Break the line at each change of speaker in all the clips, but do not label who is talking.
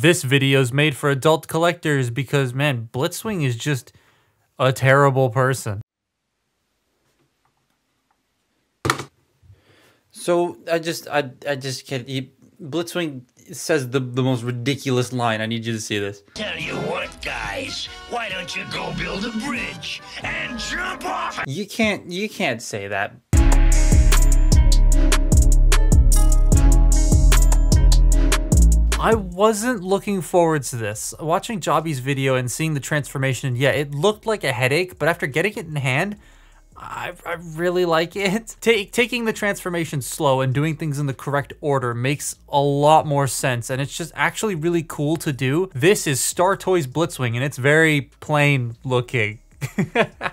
This video is made for adult collectors because, man, Blitzwing is just a terrible person. So I just can't. Blitzwing says the most ridiculous line. I need you to see this.
Tell you what, guys, why don't you go build a bridge and jump off?
You can't say that. I wasn't looking forward to this. Watching Jobby's video and seeing the transformation, yeah, it looked like a headache, but after getting it in hand, I really like it. Taking the transformation slow and doing things in the correct order makes a lot more sense, and it's just actually really cool to do. This is Star Toys Blitzwing, and it's very plain looking.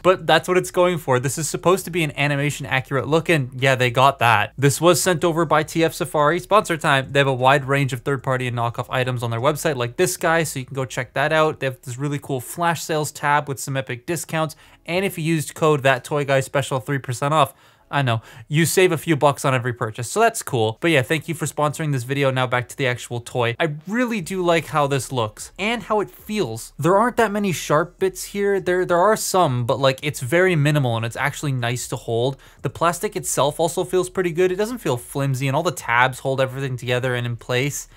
But that's what it's going for. This is supposed to be an animation accurate look, and yeah, they got that. This was sent over by TF Safari. Sponsor time. They have a wide range of third-party and knockoff items on their website like this guy, so you can go check that out. They have this really cool flash sales tab with some epic discounts, and if you used code THATTOYGUYSPECIAL 3% off, I know, you save a few bucks on every purchase, so that's cool. But yeah, thank you for sponsoring this video. Now back to the actual toy. I really do like how this looks and how it feels. There aren't that many sharp bits here. There are some, but like it's very minimal and it's actually nice to hold. The plastic itself also feels pretty good. It doesn't feel flimsy, and all the tabs hold everything together and in place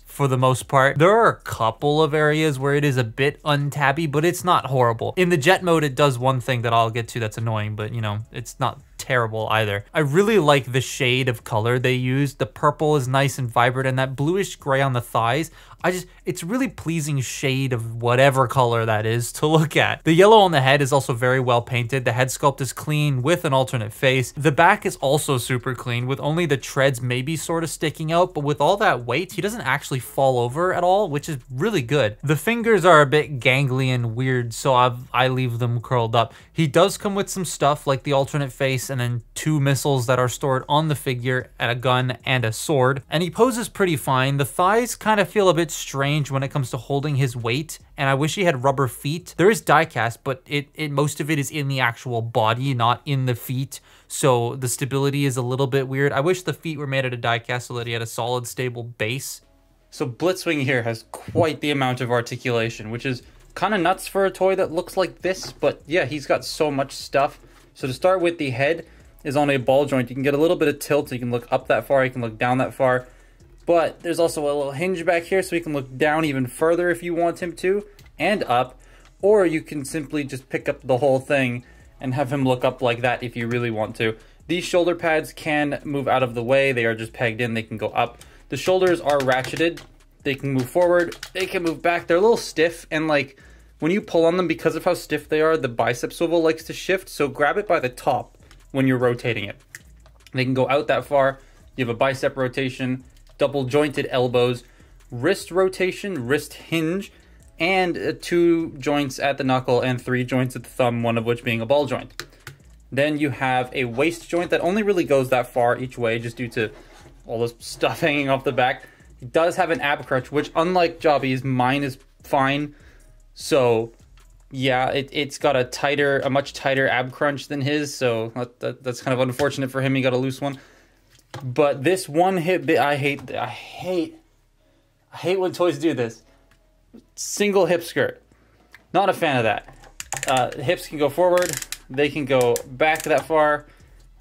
for the most part. There are a couple of areas where it is a bit untabby, but it's not horrible. In the jet mode, it does one thing that I'll get to that's annoying, but you know, it's not terrible either. I really like the shade of color they used. The purple is nice and vibrant, and that bluish gray on the thighs, it's really pleasing shade of whatever color that is to look at. The yellow on the head is also very well painted. The head sculpt is clean with an alternate face. The back is also super clean with only the treads maybe sort of sticking out, but with all that weight, he doesn't actually fall over at all, which is really good. The fingers are a bit gangly and weird, so I leave them curled up. He does come with some stuff like the alternate face and then 2 missiles that are stored on the figure, and a gun and a sword, and he poses pretty fine. The thighs kind of feel a bit strange when it comes to holding his weight, and I wish he had rubber feet. There is die cast, but most of it is in the actual body, not in the feet, so the stability is a little bit weird. I wish the feet were made out of die cast so that he had a solid, stable base. So Blitzwing here has quite the amount of articulation, which is kind of nuts for a toy that looks like this, but yeah, he's got so much stuff. So to start with, the head is on a ball joint. You can get a little bit of tilt, so you can look up that far, you can look down that far, but there's also a little hinge back here, so you can look down even further if you want him to, and up, or you can simply just pick up the whole thing and have him look up like that if you really want to. These shoulder pads can move out of the way. They are just pegged in, they can go up. The shoulders are ratcheted. They can move forward, they can move back. They're a little stiff, and like when you pull on them, because of how stiff they are, the bicep swivel likes to shift, so grab it by the top when you're rotating it. They can go out that far. You have a bicep rotation, double jointed elbows, wrist rotation, wrist hinge, and 2 joints at the knuckle and 3 joints at the thumb, one of which being a ball joint. Then you have a waist joint that only really goes that far each way just due to all this stuff hanging off the back. It does have an ab crunch, which unlike Jobby's, mine is fine. So yeah, it's got a much tighter ab crunch than his, so that's kind of unfortunate for him. He got a loose one. But this one hip bit, I hate when toys do this. Single hip skirt. Not a fan of that. Hips can go forward, they can go back that far,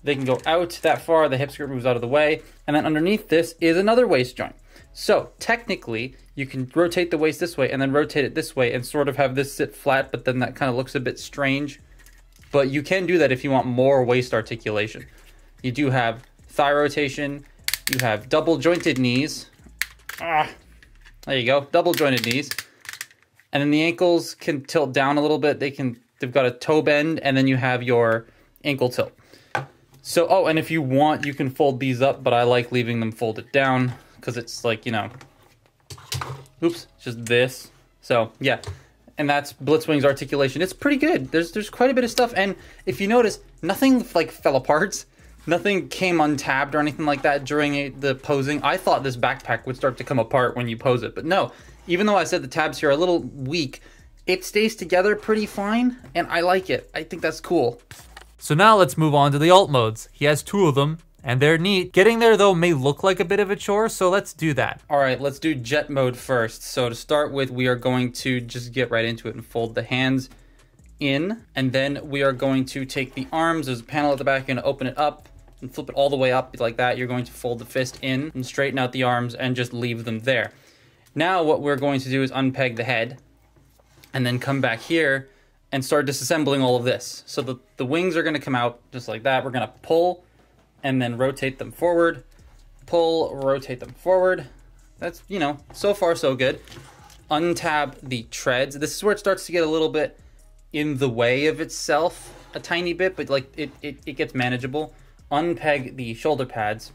they can go out that far, the hip skirt moves out of the way, and then underneath this is another waist joint. So technically, you can rotate the waist this way and then rotate it this way and sort of have this sit flat, but then that kind of looks a bit strange. But you can do that if you want more waist articulation. You do have thigh rotation, you have double jointed knees. There you go, double jointed knees. And then the ankles can tilt down a little bit. They've got a toe bend, and then you have your ankle tilt. So, oh, and if you want, you can fold these up, but I like leaving them folded down because it's like, you know, oops, just this. So yeah, and that's Blitzwing's articulation. It's pretty good. There's quite a bit of stuff, and if you notice, nothing like fell apart. Nothing came untabbed or anything like that during the posing. I thought this backpack would start to come apart when you pose it, but no. Even though I said the tabs here are a little weak, it stays together pretty fine, and I like it. I think that's cool. So now let's move on to the alt modes. He has 2 of them. And they're neat. Getting there though may look like a bit of a chore, so let's do that.
All right, let's do jet mode first. So to start with, we are going to just get right into it and fold the hands in. And then we are going to take the arms, there's a panel at the back, you're gonna open it up and flip it all the way up like that. You're going to fold the fist in and straighten out the arms and just leave them there. Now what we're going to do is unpeg the head and then come back here and start disassembling all of this. So the wings are gonna come out just like that. We're gonna pull and then rotate them forward, pull, rotate them forward. That's, you know, so far so good. Untab the treads. This is where it starts to get a little bit in the way of itself, a tiny bit, but like it gets manageable. Unpeg the shoulder pads.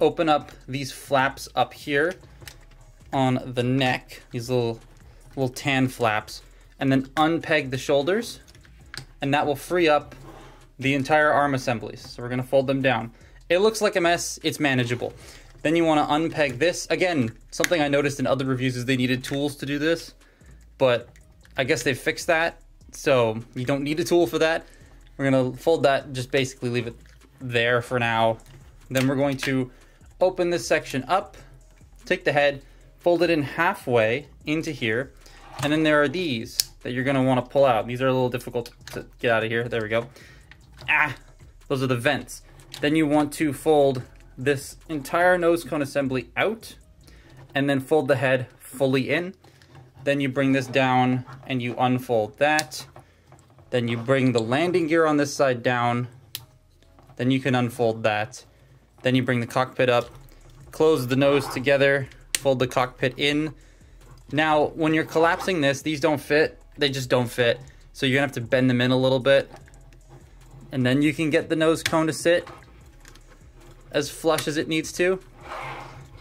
Open up these flaps up here on the neck, these little tan flaps, and then unpeg the shoulders, and that will free up the entire arm assemblies. So we're gonna fold them down. It looks like a mess, it's manageable. Then you wanna unpeg this. Again, something I noticed in other reviews is they needed tools to do this, but I guess they've fixed that, so you don't need a tool for that. We're gonna fold that, just basically leave it there for now. Then we're going to open this section up, take the head, fold it in halfway into here, and then there are these that you're gonna wanna pull out. These are a little difficult to get out of here, there we go. Those are the vents. Then you want to fold this entire nose cone assembly out and then fold the head fully in. Then you bring this down and you unfold that. Then you bring the landing gear on this side down. Then you can unfold that. Then you bring the cockpit up, close the nose together, fold the cockpit in. Now, when you're collapsing this, these don't fit. They just don't fit. So you're gonna have to bend them in a little bit. And then you can get the nose cone to sit as flush as it needs to.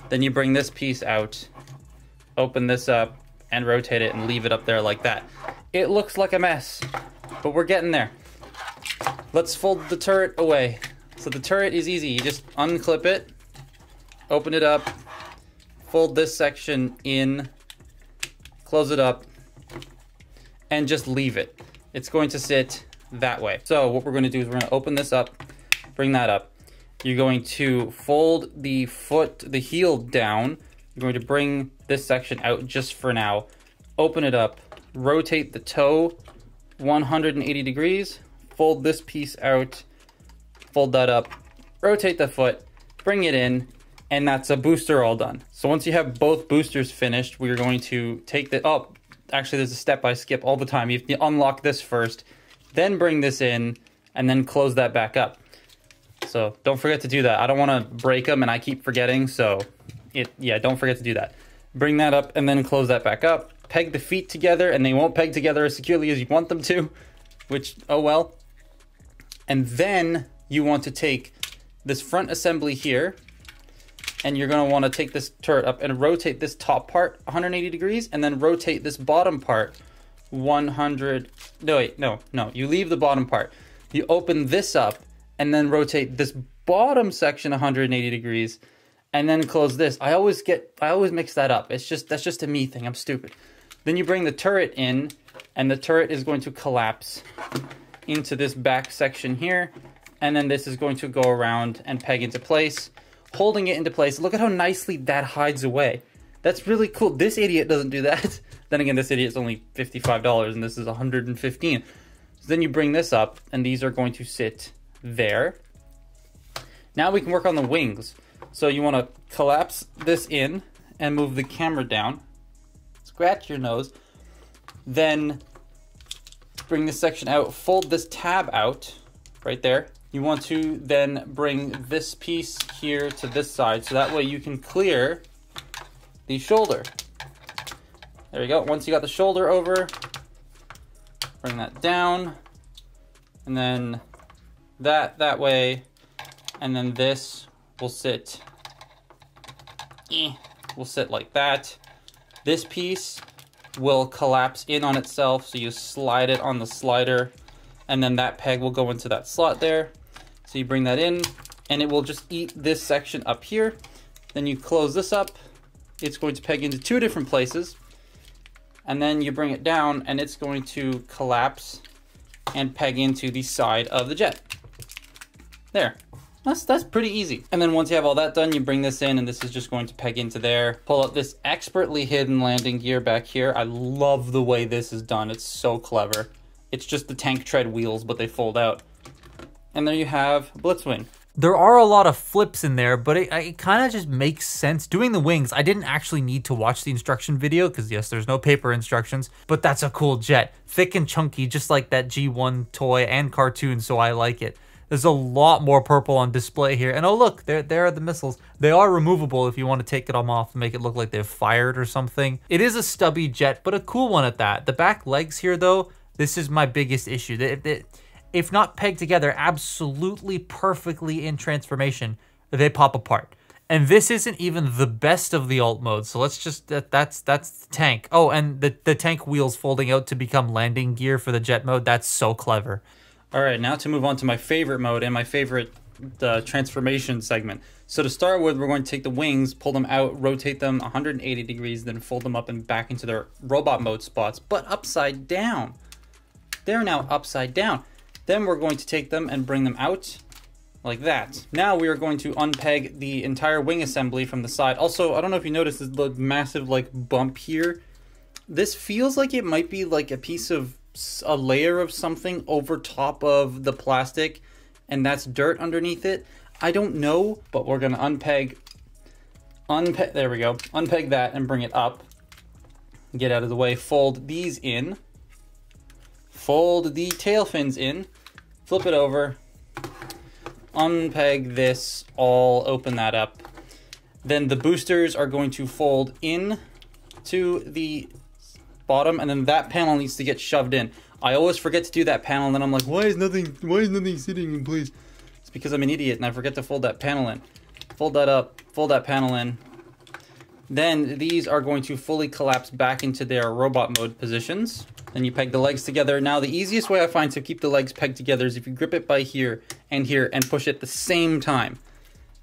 Then you bring this piece out, open this up, and rotate it and leave it up there like that. It looks like a mess, but we're getting there. Let's fold the turret away. So the turret is easy. You just unclip it, open it up, fold this section in, close it up, and just leave it. It's going to sit that way. So what we're going to do is we're going to open this up, bring that up. You're going to fold the heel down. You're going to bring this section out just for now. Open it up, rotate the toe 180 degrees, fold this piece out, fold that up, rotate the foot, bring it in, and that's a booster all done. So once you have both boosters finished, we're going to take the, oh, actually there's a step I skip all the time. You have to unlock this first, then bring this in, and then close that back up. So don't forget to do that. I don't want to break them and I keep forgetting, so don't forget to do that. Bring that up and then close that back up. Peg the feet together, and they won't peg together as securely as you want them to, which, oh well. And then you want to take this front assembly here, and you're going to want to take this turret up and rotate this top part 180 degrees, and then rotate this bottom part 100, no, you leave the bottom part. You open this up, and then rotate this bottom section 180 degrees, and then close this. I always mix that up. That's just a me thing, I'm stupid. Then you bring the turret in, and the turret is going to collapse into this back section here, and then this is going to go around and peg into place, holding it into place. Look at how nicely that hides away. That's really cool. This idiot doesn't do that. Then again, this idiot's only $55, and this is $115. So then you bring this up, and these are going to sit there. Now we can work on the wings. So you want to collapse this in and move the camera down. Scratch your nose. Then bring this section out. Fold this tab out right there. You want to then bring this piece here to this side, so that way you can clear the shoulder. There you go. Once you got the shoulder over, bring that down, and then that way, and then this will sit like that. This piece will collapse in on itself, so you slide it on the slider, and then that peg will go into that slot there. So you bring that in, and it will just eat this section up here. Then you close this up. It's going to peg into two different places, and then you bring it down, and it's going to collapse and peg into the side of the jet. There. That's pretty easy. And then once you have all that done, you bring this in, and this is just going to peg into there. Pull out this expertly hidden landing gear back here. I love the way this is done. It's so clever. It's just the tank tread wheels, but they fold out. And there you have Blitzwing.
There are a lot of flips in there, but it kind of just makes sense. Doing the wings, I didn't actually need to watch the instruction video because yes, there's no paper instructions, but that's a cool jet. Thick and chunky, just like that G1 toy and cartoon, so I like it. There's a lot more purple on display here. And oh look, there are the missiles. They are removable if you want to take them off and make it look like they've fired or something. It is a stubby jet, but a cool one at that. The back legs here though, this is my biggest issue. If not pegged together absolutely perfectly in transformation, they pop apart. And this isn't even the best of the alt modes. So let's just, that's the tank. Oh, and the tank wheels folding out to become landing gear for the jet mode. That's so clever.
All right, now to move on to my favorite mode and my favorite transformation segment. So to start with, we're going to take the wings, pull them out, rotate them 180 degrees, then fold them up and back into their robot mode spots, but upside down. They're now upside down. Then we're going to take them and bring them out like that. Now we are going to unpeg the entire wing assembly from the side. Also, I don't know if you noticed the massive like bump here. This feels like it might be like a layer of something over top of the plastic, and that's dirt underneath it. I don't know, but we're gonna unpeg, there we go. Unpeg that and bring it up. Get out of the way, fold these in. Fold the tail fins in, flip it over, unpeg this, all open that up. Then the boosters are going to fold in to the bottom, and then that panel needs to get shoved in. I always forget to do that panel, and then I'm like, why is nothing sitting in place? It's because I'm an idiot and I forget to fold that panel in. Fold that up, fold that panel in. Then these are going to fully collapse back into their robot mode positions. Then you peg the legs together. Now the easiest way I find to keep the legs pegged together is if you grip it by here and push it at the same time.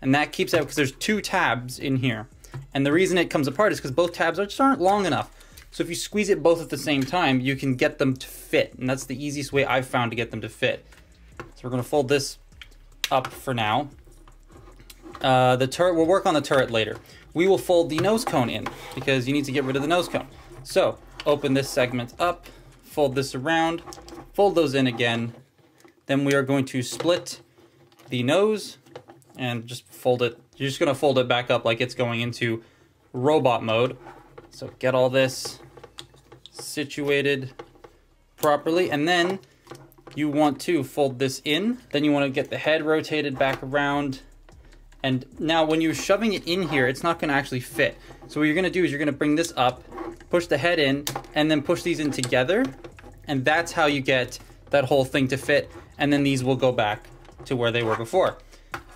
And that keeps out, because there's two tabs in here. And the reason it comes apart is because both tabs just aren't long enough. So if you squeeze it both at the same time, you can get them to fit. And that's the easiest way I've found to get them to fit. So we're gonna fold this up for now. The turret, we'll work on the turret later. We will fold the nose cone in because you need to get rid of the nose cone. So open this segment up, fold this around, fold those in again. Then we are going to split the nose and just fold it. You're just gonna fold it back up like it's going into robot mode. So get all this situated properly, and then you want to fold this in. Then you want to get the head rotated back around. And now when you're shoving it in here, it's not going to actually fit. So what you're going to do is you're going to bring this up, push the head in, and then push these in together. And that's how you get that whole thing to fit. And then these will go back to where they were before.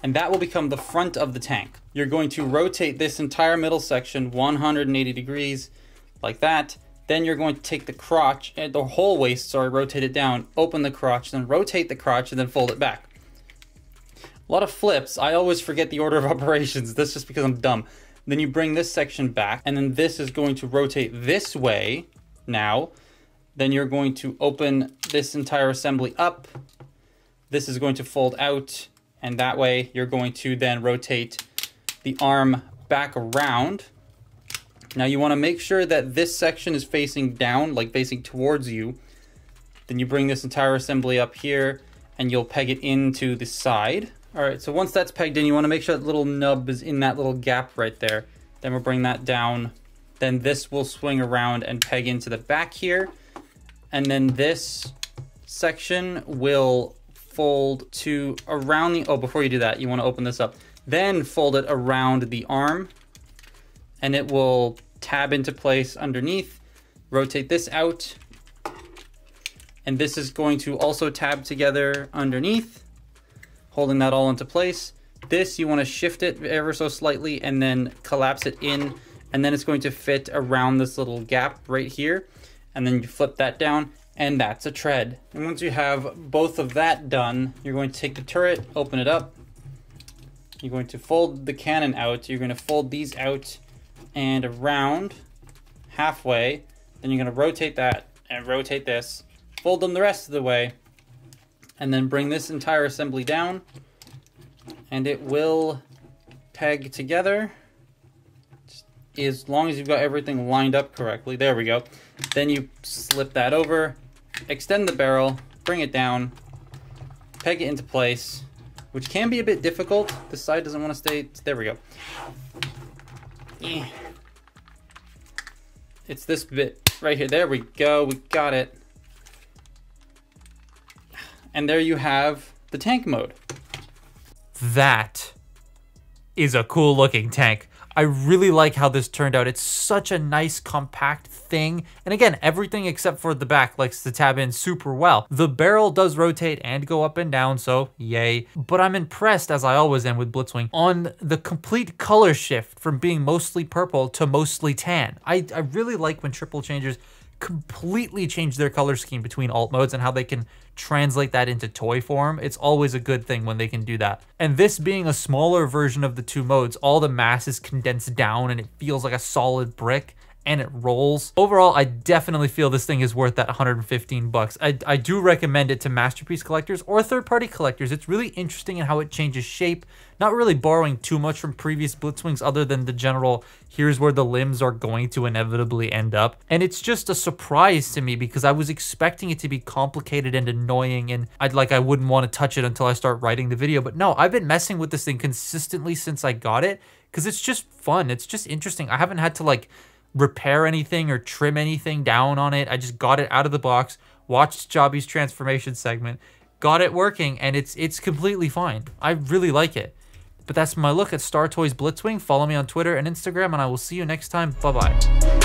And that will become the front of the tank. You're going to rotate this entire middle section 180 degrees like that. Then you're going to take the crotch, the whole waist, sorry, rotate it down, open the crotch, then rotate the crotch, and then fold it back. A lot of flips. I always forget the order of operations. That's just because I'm dumb. Then you bring this section back, and then this is going to rotate this way now. Then you're going to open this entire assembly up. This is going to fold out, and that way you're going to then rotate the arm back around. Now you want to make sure that this section is facing down, like facing towards you. Then you bring this entire assembly up here, and you'll peg it into the side. All right, so once that's pegged in, you want to make sure that little nub is in that little gap right there. Then we'll bring that down. Then this will swing around and peg into the back here. And then this section will fold to around the, oh, before you do that, you want to open this up. Then fold it around the arm, and it will tab into place underneath. Rotate this out. And this is going to also tab together underneath, holding that all into place. This, you want to shift it ever so slightly and then collapse it in, and then it's going to fit around this little gap right here. And then you flip that down, and that's a tread. And once you have both of that done, you're going to take the turret, open it up. You're going to fold the cannon out. You're going to fold these out and around halfway. Then you're going to rotate that and rotate this. Fold them the rest of the way. And then bring this entire assembly down. and it will peg together as long as you've got everything lined up correctly. There we go. Then you slip that over, extend the barrel, bring it down, peg it into place, which can be a bit difficult. This side doesn't want to stay. There we go. It's this bit right here. There we go. We got it. And there you have the tank mode.
That is a cool looking tank. I really like how this turned out. It's such a nice compact thing. And again, everything except for the back likes to tab in super well. The barrel does rotate and go up and down, so yay. But I'm impressed, as I always am with Blitzwing, on the complete color shift from being mostly purple to mostly tan. I really like when triple changers completely change their color scheme between alt modes and how they can translate that into toy form. It's always a good thing when they can do that. And this being a smaller version of the two modes, all the mass is condensed down and it feels like a solid brick and it rolls. Overall, I definitely feel this thing is worth that 115 bucks. I do recommend it to masterpiece collectors or third-party collectors. It's really interesting in how it changes shape, not really borrowing too much from previous Blitzwings other than the general, here's where the limbs are going to inevitably end up. And it's just a surprise to me because I was expecting it to be complicated and annoying and I wouldn't want to touch it until I start writing the video. But no, I've been messing with this thing consistently since I got it because it's just fun. It's just interesting. I haven't had to repair anything or trim anything down on it. I just got it out of the box, watched Jobby's transformation segment, got it working, and it's completely fine. I really like it. But that's my look at Star Toys Blitzwing. Follow me on Twitter and Instagram, and I will see you next time. Bye-bye.